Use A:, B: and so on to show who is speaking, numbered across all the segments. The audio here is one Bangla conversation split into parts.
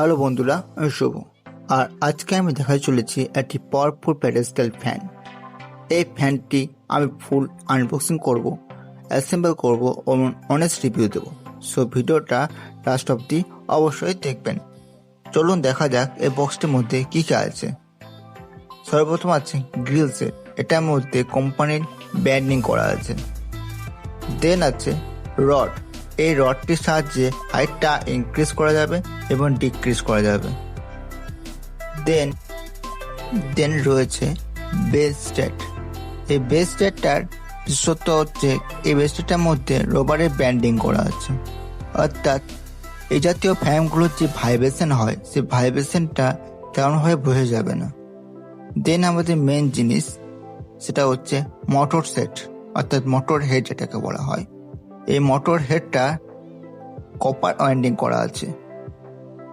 A: হ্যালো বন্ধুরা, আমি শুভ। আর আজকে আমি দেখাতে চলেছি একটি পাওয়ারফুল প্যাডেস্টাল ফ্যান। এই ফ্যানটি আমি ফুল আনবক্সিং করব, অ্যাসেম্বল করব ও অনেস্ট রিভিউ দেবো। সো ভিডিওটা লাস্ট অবধি অবশ্যই দেখবেন। চলুন দেখা যাক এই বক্সটির মধ্যে কী কী আছে। সর্বপ্রথম আছে গ্রিল সেট, এটার মধ্যে কোম্পানির ব্র্যান্ডিং করা আছে। দেন আছে রড, এই রডটির সাহায্যে হাইটটা ইনক্রিজ করা যাবে এবং ডিক্রিজ করা যাবে। দেন রয়েছে বেস স্ট্যাট। এই বেস স্ট্যাটটার বিশেষত্ব হচ্ছে এই বেস স্ট্যাটটার মধ্যে রবারের ব্যান্ডিং করা আছে, অর্থাৎ এই জাতীয় ফ্যানগুলোর যে ভাইব্রেশন হয় সেই ভাইব্রেশনটা তেমনভাবে বোঝা যাবে না। দেন আমাদের মেন জিনিস সেটা হচ্ছে মোটর সেট, অর্থাৎ মোটর হেড যেটাকে বলা হয়। এই মোটর হেডটা কপার ওয়াইন্ডিং করা আছে।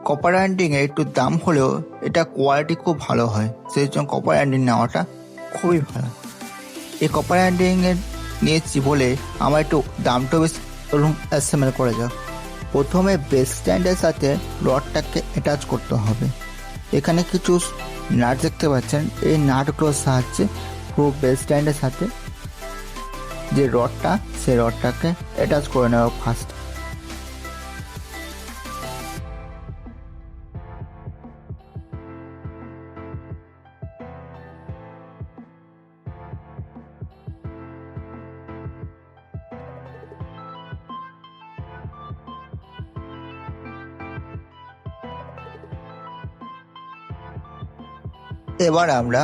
A: কপার ওয়াইন্ডিং এর একটু দাম হলেও এটা কোয়ালিটি খুব ভালো হয়, সেই জন্য কপার ওয়াইন্ডিং নেওয়াটা খুবই ভালো। এই কপার ওয়াইন্ডিং এর নিয়েছি বলে আমার একটু দামটা বেশ অ্যাসেম্বল করা যাক। প্রথমে বেস স্ট্যান্ডের সাথে রডটাকে অ্যাটাচ করতে হবে। এখানে কিছু নাট দেখতে পাচ্ছেন, এই নাটগুলোর সাহায্যে পুরো বেস স্ট্যান্ডের সাথে যে রডটা, সেই রডটাকে অ্যাটাচ করে নেওয়া ফার্স্ট। এবার আমরা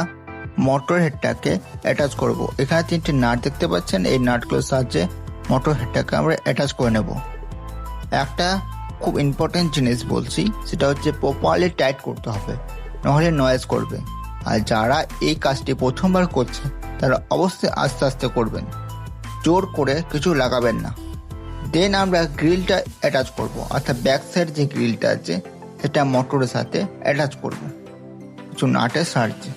A: মোটর হেডটাকে অ্যাটাচ করব। এখানে তিনটি নাট দেখতে পাচ্ছেন, এই নাটগুলোর সাহায্যে মোটর হেডটাকে আমরা অ্যাটাচ করে নেব। একটা খুব ইম্পর্টেন্ট জিনিস বলছি, সেটা হচ্ছে প্রপারলি টাইট করতে হবে, নাহলে নয়েজ করবে। আর যারা এই কাজটি প্রথমবার করছে তারা অবশ্যই আস্তে আস্তে করবেন, জোর করে কিছু লাগাবেন না। দেন আমরা গ্রিলটা অ্যাটাচ করব, অর্থাৎ ব্যাক সাইড যে গ্রিলটা আছে সেটা মোটরের সাথে অ্যাটাচ করব কিছু নাটের সাহায্যে।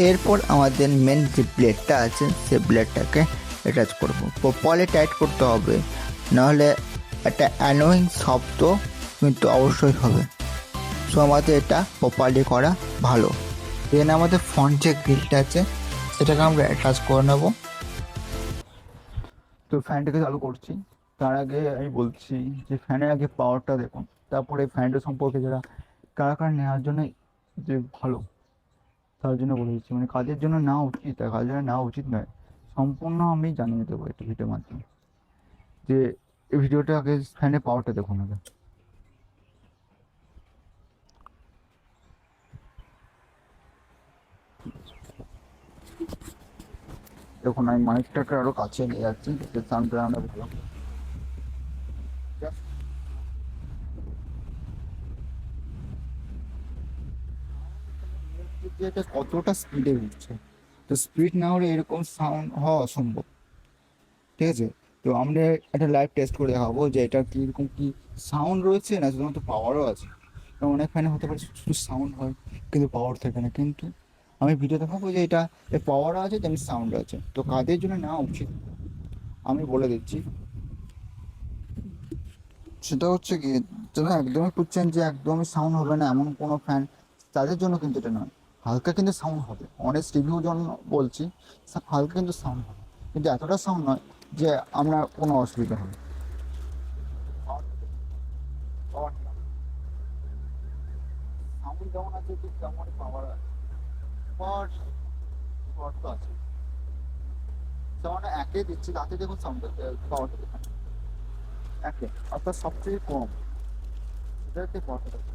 A: এরপর আমাদের মেন যে ব্লেডটা আছে সেই ব্লেডটাকে অ্যাটাচ করব। প্রপারলি টাইট করতে হবে, নাহলে একটা অ্যানোয়িং শব্দ কিন্তু অবশ্যই হবে। সো আমাদের এটা প্রপারলি করা ভালো। দেন আমাদের ফ্রন্ট যে গ্রিলটা আছে সেটাকে আমরা অ্যাটাচ করে নেব। তো ফ্যানটাকে চালু করছি, তার আগে আমি বলছি যে ফ্যানের আগে পাওয়ারটা দেখুন, তারপরে ফ্যানটা সম্পর্কে যারা কারা নেওয়ার জন্য যে ভালো তার জন্য বলে দিচ্ছি, মানে কাজের জন্য নেওয়া উচিত আর কাজের জন্য নেওয়া উচিত নয়, সম্পূর্ণ আমি জানিয়ে দেবো একটু ভিডিওর মাধ্যমে। যে এই ভিডিওটা আগে ফ্যানের পাওয়ারটা দেখুন আগে। দেখুন আমি মাইকটাকে আরো কাছে নিয়ে যাচ্ছি, সাউন্ডটা আমরা ভালো। এটা কতটা স্পিডে উঠছে, তো স্পিড না হলে এরকম সাউন্ড হওয়া অসম্ভব। ঠিক আছে, তো আমরা একটা লাইভ টেস্ট করে দেখাবো যে এটা কীরকম কী সাউন্ড রয়েছে, না শুধুমাত্র পাওয়ারও আছে। কারণ অনেক ফ্যানে হতে পারে শুধু সাউন্ড হয় কিন্তু পাওয়ার থাকে না, কিন্তু আমি ভিডিও দেখাবো যে এটা পাওয়ারও আছে তেমনি সাউন্ড আছে। তো কাদের জন্য নেওয়া উচিত আমি বলে দিচ্ছি। সেটা হচ্ছে কি, যারা একদমই খুঁজছেন যে একদমই সাউন্ড হবে না এমন কোনো ফ্যান, তাদের জন্য কিন্তু এটা নয়। হালকা কিন্তু সাউন্ড হবে, অনেস্ট রিভিউ জন্য বলছি, হালকা কিন্তু সাউন্ড হবে, কিন্তু এতটা সাউন্ড নয় যে আমরা কোনো অসুবিধা হবে। সাউন্ড যেমন আছে ঠিক তেমন পাওয়ার আছে। পাওয়ার পাওয়ার তো আছে, যেমন একে দিচ্ছি তাতে দেখুন সাউন্ড পাওয়ারটা দেখুন একে, অর্থাৎ সবথেকে কম সেটাকে পাওয়ারটা দেখুন।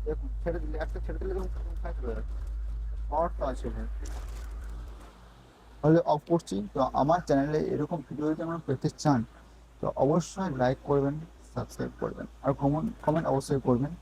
A: দেখুন ছেড়ে দিলে, একটা ছেড়ে দিলে দেখুন ফাইট হয়ে যাচ্ছে, পাওয়ারটা আছে ভাই। তাহলে অফ করছি। তো আমার চ্যানেলে এরকম ভিডিও যদি আপনারা পেতে চান তো অবশ্যই লাইক করবেন, সাবস্ক্রাইব করবেন আর কমেন্ট অবশ্যই করবেন।